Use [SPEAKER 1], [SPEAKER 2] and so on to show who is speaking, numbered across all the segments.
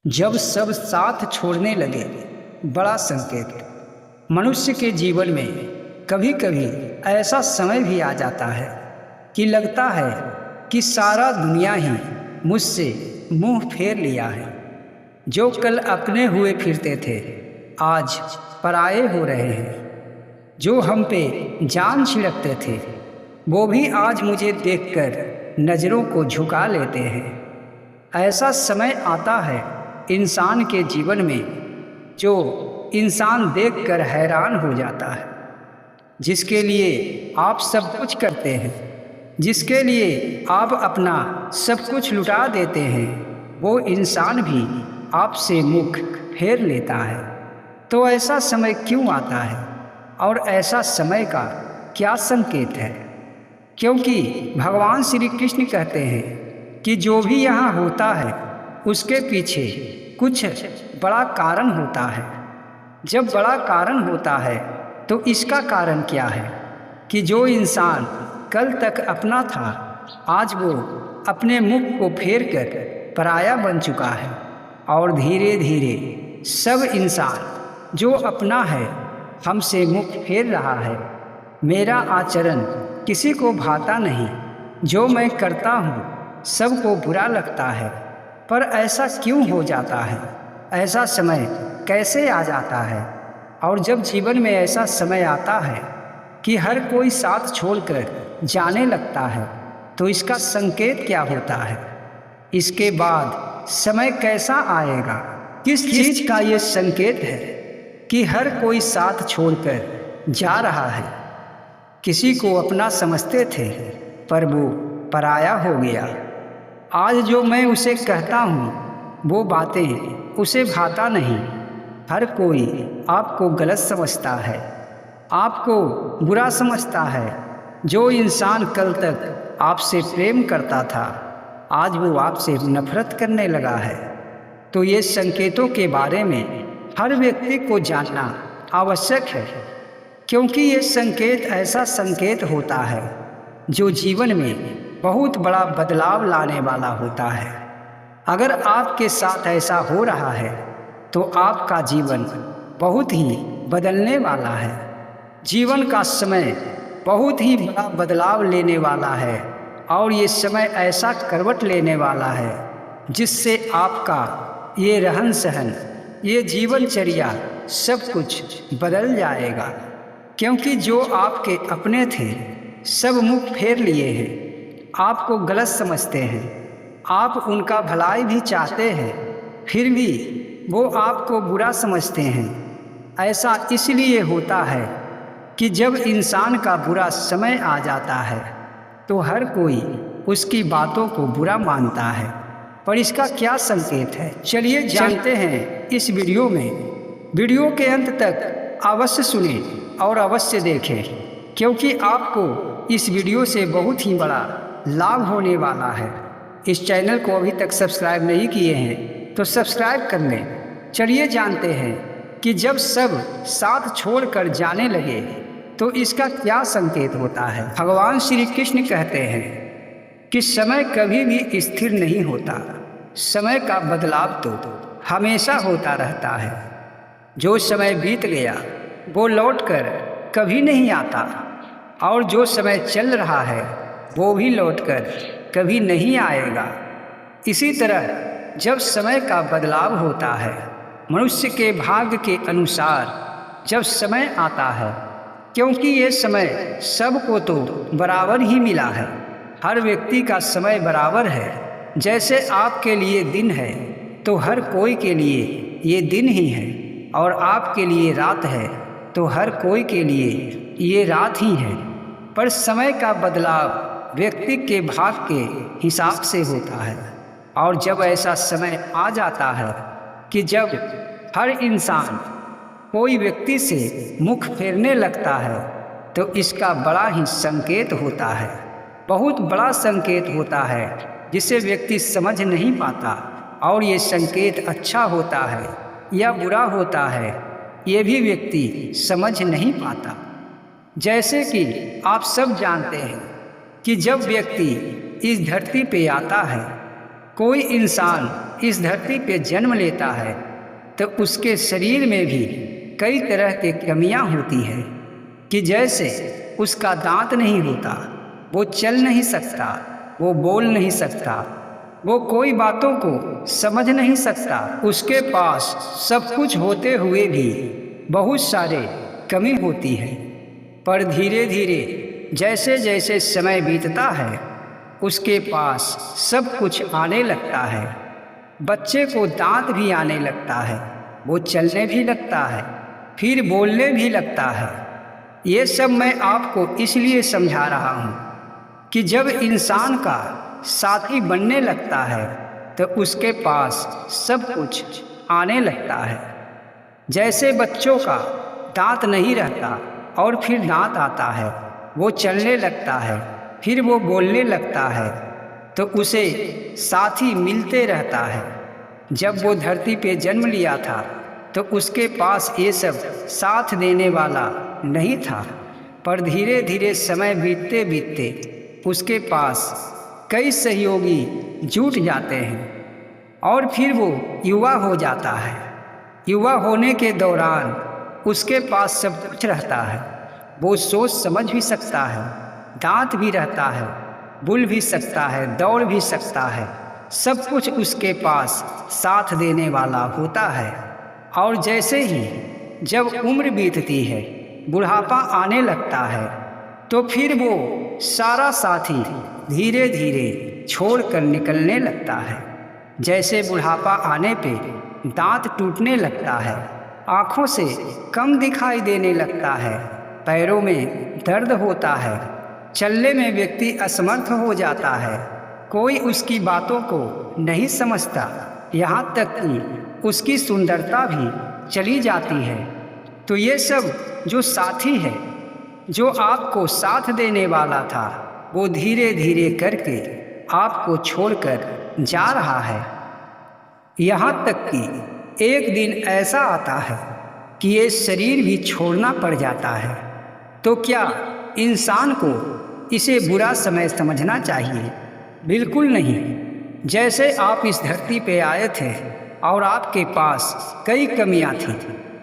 [SPEAKER 1] जब सब साथ छोड़ने लगे, बड़ा संकेत। मनुष्य के जीवन में कभी कभी ऐसा समय भी आ जाता है कि लगता है कि सारा दुनिया ही मुझसे मुंह फेर लिया है। जो कल अपने हुए फिरते थे, आज पराये हो रहे हैं। जो हम पे जान छिड़कते थे, वो भी आज मुझे देखकर नज़रों को झुका लेते हैं। ऐसा समय आता है इंसान के जीवन में जो इंसान देखकर हैरान हो जाता है। जिसके लिए आप सब कुछ करते हैं, जिसके लिए आप अपना सब कुछ लुटा देते हैं, वो इंसान भी आपसे मुख फेर लेता है। तो ऐसा समय क्यों आता है और ऐसा समय का क्या संकेत है? क्योंकि भगवान श्री कृष्ण कहते हैं कि जो भी यहाँ होता है उसके पीछे कुछ बड़ा कारण होता है। जब बड़ा कारण होता है तो इसका कारण क्या है कि जो इंसान कल तक अपना था, आज वो अपने मुख को फेर कर पराया बन चुका है। और धीरे धीरे सब इंसान जो अपना है हमसे मुख फेर रहा है। मेरा आचरण किसी को भाता नहीं, जो मैं करता हूँ सबको बुरा लगता है। पर ऐसा क्यों हो जाता है? ऐसा समय कैसे आ जाता है? और जब जीवन में ऐसा समय आता है कि हर कोई साथ छोड़कर जाने लगता है, तो इसका संकेत क्या होता है? इसके बाद समय कैसा आएगा? किस चीज़ का ये संकेत है कि हर कोई साथ छोड़कर जा रहा है? किसी को अपना समझते थे पर वो पराया हो गया। आज जो मैं उसे कहता हूँ वो बातें उसे भाता नहीं। हर कोई आपको गलत समझता है, आपको बुरा समझता है। जो इंसान कल तक आपसे प्रेम करता था, आज वो आपसे नफरत करने लगा है। तो ये संकेतों के बारे में हर व्यक्ति को जानना आवश्यक है, क्योंकि ये संकेत ऐसा संकेत होता है जो जीवन में बहुत बड़ा बदलाव लाने वाला होता है। अगर आपके साथ ऐसा हो रहा है तो आपका जीवन बहुत ही बदलने वाला है। जीवन का समय बहुत ही बड़ा बदलाव लेने वाला है और ये समय ऐसा करवट लेने वाला है जिससे आपका ये रहन सहन, ये जीवनचर्या सब कुछ बदल जाएगा। क्योंकि जो आपके अपने थे सब मुख फेर लिए हैं, आपको गलत समझते हैं, आप उनका भलाई भी चाहते हैं, फिर भी वो आपको बुरा समझते हैं। ऐसा इसलिए होता है कि जब इंसान का बुरा समय आ जाता है तो हर कोई उसकी बातों को बुरा मानता है। पर इसका क्या संकेत है, चलिए जानते हैं इस वीडियो में। वीडियो के अंत तक अवश्य सुने और अवश्य देखें, क्योंकि आपको इस वीडियो से बहुत ही बड़ा लाभ होने वाला है। इस चैनल को अभी तक सब्सक्राइब नहीं किए हैं तो सब्सक्राइब कर लें। चलिए जानते हैं कि जब सब साथ छोड़कर जाने लगे तो इसका क्या संकेत होता है। भगवान श्री कृष्ण कहते हैं कि समय कभी भी स्थिर नहीं होता, समय का बदलाव तो हमेशा होता रहता है। जो समय बीत गया वो लौटकर कभी नहीं आता, और जो समय चल रहा है वो भी लौटकर कभी नहीं आएगा। इसी तरह जब समय का बदलाव होता है, मनुष्य के भाग्य के अनुसार जब समय आता है, क्योंकि ये समय सबको तो बराबर ही मिला है, हर व्यक्ति का समय बराबर है। जैसे आपके लिए दिन है तो हर कोई के लिए ये दिन ही है, और आपके लिए रात है तो हर कोई के लिए ये रात ही है। पर समय का बदलाव व्यक्ति के भाग के हिसाब से होता है। और जब ऐसा समय आ जाता है कि जब हर इंसान कोई व्यक्ति से मुख फेरने लगता है, तो इसका बड़ा ही संकेत होता है, बहुत बड़ा संकेत होता है, जिसे व्यक्ति समझ नहीं पाता। और ये संकेत अच्छा होता है या बुरा होता है, ये भी व्यक्ति समझ नहीं पाता। जैसे कि आप सब जानते हैं कि जब व्यक्ति इस धरती पे आता है कोई इंसान इस धरती पे जन्म लेता है तो उसके शरीर में भी कई तरह की कमियां होती हैं कि जैसे उसका दांत नहीं होता, वो चल नहीं सकता, वो बोल नहीं सकता, वो कोई बातों को समझ नहीं सकता। उसके पास सब कुछ होते हुए भी बहुत सारे कमी होती है। पर धीरे धीरे जैसे जैसे समय बीतता है उसके पास सब कुछ आने लगता है। बच्चे को दांत भी आने लगता है, वो चलने भी लगता है, फिर बोलने भी लगता है। ये सब मैं आपको इसलिए समझा रहा हूँ कि जब इंसान का साथी बनने लगता है तो उसके पास सब कुछ आने लगता है। जैसे बच्चों का दांत नहीं रहता और फिर दांत आता है, वो चलने लगता है, फिर वो बोलने लगता है, तो उसे साथी मिलते रहता है। जब वो धरती पे जन्म लिया था तो उसके पास ये सब साथ देने वाला नहीं था। पर धीरे धीरे समय बीतते बीतते उसके पास कई सहयोगी जुट जाते हैं और फिर वो युवा हो जाता है। युवा होने के दौरान उसके पास सब कुछ रहता है। वो सोच समझ भी सकता है, दांत भी रहता है, बोल भी सकता है, दौड़ भी सकता है। सब कुछ उसके पास साथ देने वाला होता है। और जैसे ही जब उम्र बीतती है, बुढ़ापा आने लगता है, तो फिर वो सारा साथी धीरे धीरे छोड़कर निकलने लगता है। जैसे बुढ़ापा आने पे दांत टूटने लगता है, आँखों से कम दिखाई देने लगता है, पैरों में दर्द होता है, चलने में व्यक्ति असमर्थ हो जाता है, कोई उसकी बातों को नहीं समझता, यहाँ तक कि उसकी सुंदरता भी चली जाती है। तो ये सब जो साथी है, जो आपको साथ देने वाला था, वो धीरे धीरे करके आपको छोड़कर जा रहा है। यहाँ तक कि एक दिन ऐसा आता है कि ये शरीर भी छोड़ना पड़ जाता है। तो क्या इंसान को इसे बुरा समय समझना चाहिए? बिल्कुल नहीं। जैसे आप इस धरती पे आए थे और आपके पास कई कमियां थीं,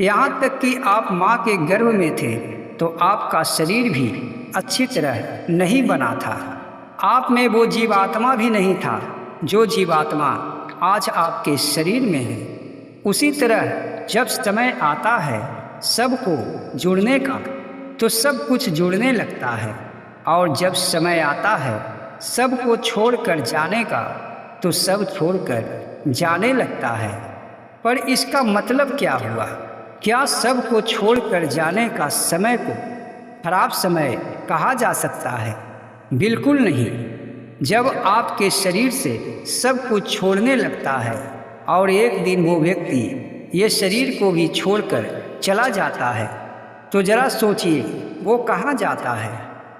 [SPEAKER 1] यहाँ तक कि आप माँ के गर्भ में थे तो आपका शरीर भी अच्छी तरह नहीं बना था। आप में वो जीवात्मा भी नहीं था जो जीवात्मा आज आपके शरीर में है। उसी तरह जब समय आता है सबको जुड़ने का तो सब कुछ जुड़ने लगता है, और जब समय आता है सबको छोड़कर जाने का तो सब छोड़कर जाने लगता है। पर इसका मतलब क्या हुआ? क्या सबको छोड़कर जाने का समय को खराब समय कहा जा सकता है? बिल्कुल नहीं। जब आपके शरीर से सब कुछ छोड़ने लगता है और एक दिन वो व्यक्ति ये शरीर को भी छोड़कर चला जाता है, तो जरा सोचिए वो कहाँ जाता है?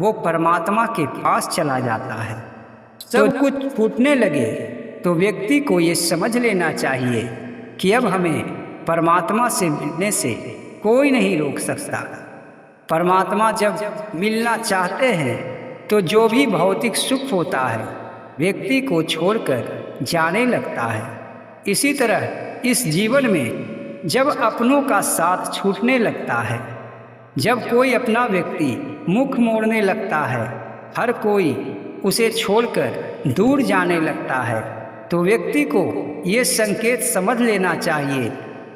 [SPEAKER 1] वो परमात्मा के पास चला जाता है। सब कुछ फूटने लगे तो व्यक्ति को ये समझ लेना चाहिए कि अब हमें परमात्मा से मिलने से कोई नहीं रोक सकता। परमात्मा जब मिलना चाहते हैं तो जो भी भौतिक सुख होता है व्यक्ति को छोड़कर जाने लगता है। इसी तरह इस जीवन में जब अपनों का साथ छूटने लगता है, जब कोई अपना व्यक्ति मुख मोड़ने लगता है, हर कोई उसे छोड़कर दूर जाने लगता है, तो व्यक्ति को ये संकेत समझ लेना चाहिए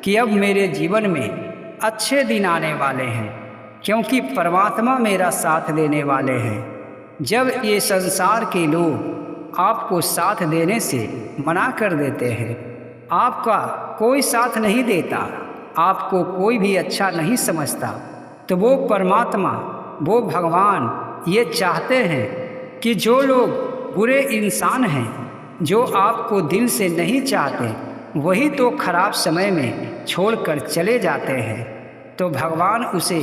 [SPEAKER 1] कि अब मेरे जीवन में अच्छे दिन आने वाले हैं, क्योंकि परमात्मा मेरा साथ देने वाले हैं। जब ये संसार के लोग आपको साथ देने से मना कर देते हैं, आपका कोई साथ नहीं देता, आपको कोई भी अच्छा नहीं समझता, तो वो परमात्मा, वो भगवान ये चाहते हैं कि जो लोग बुरे इंसान हैं, जो आपको दिल से नहीं चाहते, वही तो खराब समय में छोड़कर चले जाते हैं। तो भगवान उसे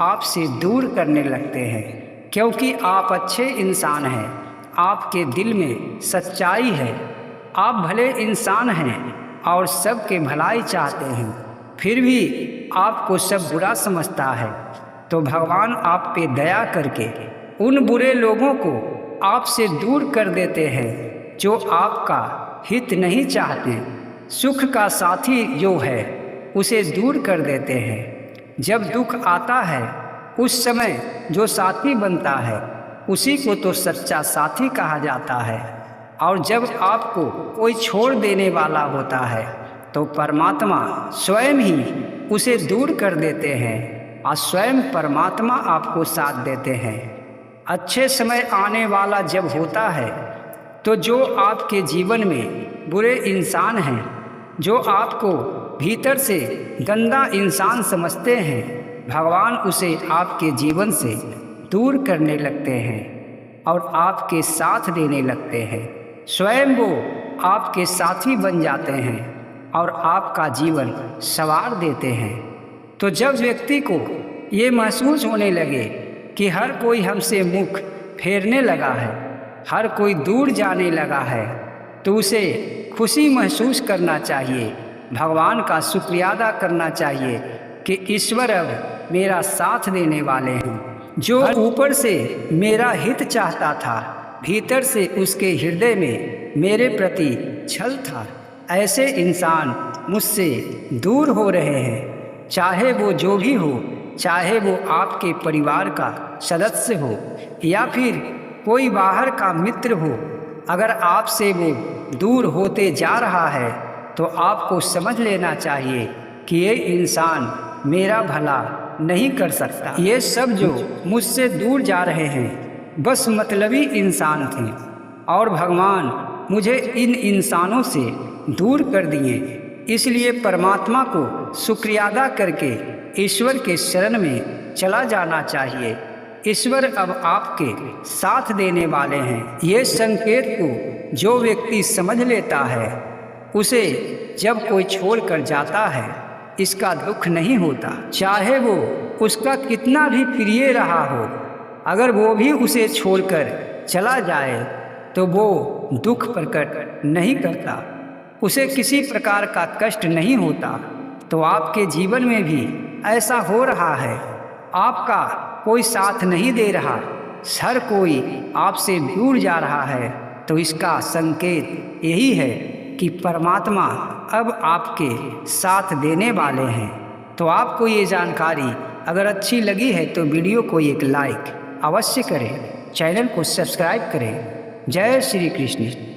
[SPEAKER 1] आपसे दूर करने लगते हैं, क्योंकि आप अच्छे इंसान हैं, आपके दिल में सच्चाई है, आप भले इंसान हैं और सबके भलाई चाहते हैं, फिर भी आपको सब बुरा समझता है। तो भगवान आप पे दया करके उन बुरे लोगों को आपसे दूर कर देते हैं जो आपका हित नहीं चाहते। सुख का साथी जो है उसे दूर कर देते हैं। जब दुख आता है उस समय जो साथी बनता है उसी को तो सच्चा साथी कहा जाता है। और जब आपको कोई छोड़ देने वाला होता है तो परमात्मा स्वयं ही उसे दूर कर देते हैं और स्वयं परमात्मा आपको साथ देते हैं। अच्छे समय आने वाला जब होता है तो जो आपके जीवन में बुरे इंसान हैं, जो आपको भीतर से गंदा इंसान समझते हैं, भगवान उसे आपके जीवन से दूर करने लगते हैं और आपके साथ देने लगते हैं। स्वयं वो आपके साथी बन जाते हैं और आपका जीवन संवार देते हैं। तो जब व्यक्ति को ये महसूस होने लगे कि हर कोई हमसे मुख फेरने लगा है, हर कोई दूर जाने लगा है, तो उसे खुशी महसूस करना चाहिए, भगवान का शुक्रिया अदा करना चाहिए कि ईश्वर अब मेरा साथ देने वाले हैं। जो ऊपर से मेरा हित चाहता था, भीतर से उसके हृदय में मेरे प्रति छल था, ऐसे इंसान मुझसे दूर हो रहे हैं। चाहे वो जो भी हो, चाहे वो आपके परिवार का सदस्य हो या फिर कोई बाहर का मित्र हो, अगर आपसे वो दूर होते जा रहा है तो आपको समझ लेना चाहिए कि ये इंसान मेरा भला नहीं कर सकता। ये सब जो मुझसे दूर जा रहे हैं बस मतलबी इंसान थे और भगवान मुझे इन इंसानों से दूर कर दिए। इसलिए परमात्मा को शुक्रिया अदा करके ईश्वर के शरण में चला जाना चाहिए। ईश्वर अब आपके साथ देने वाले हैं। ये संकेत को जो व्यक्ति समझ लेता है उसे जब कोई छोड़कर जाता है इसका दुख नहीं होता। चाहे वो उसका कितना भी प्रिय रहा हो, अगर वो भी उसे छोड़कर चला जाए तो वो दुख प्रकट नहीं करता, उसे किसी प्रकार का कष्ट नहीं होता। तो आपके जीवन में भी ऐसा हो रहा है, आपका कोई साथ नहीं दे रहा, हर कोई आपसे दूर जा रहा है, तो इसका संकेत यही है कि परमात्मा अब आपके साथ देने वाले हैं। तो आपको ये जानकारी अगर अच्छी लगी है तो वीडियो को एक लाइक अवश्य करें, चैनल को सब्सक्राइब करें। जय श्री कृष्ण।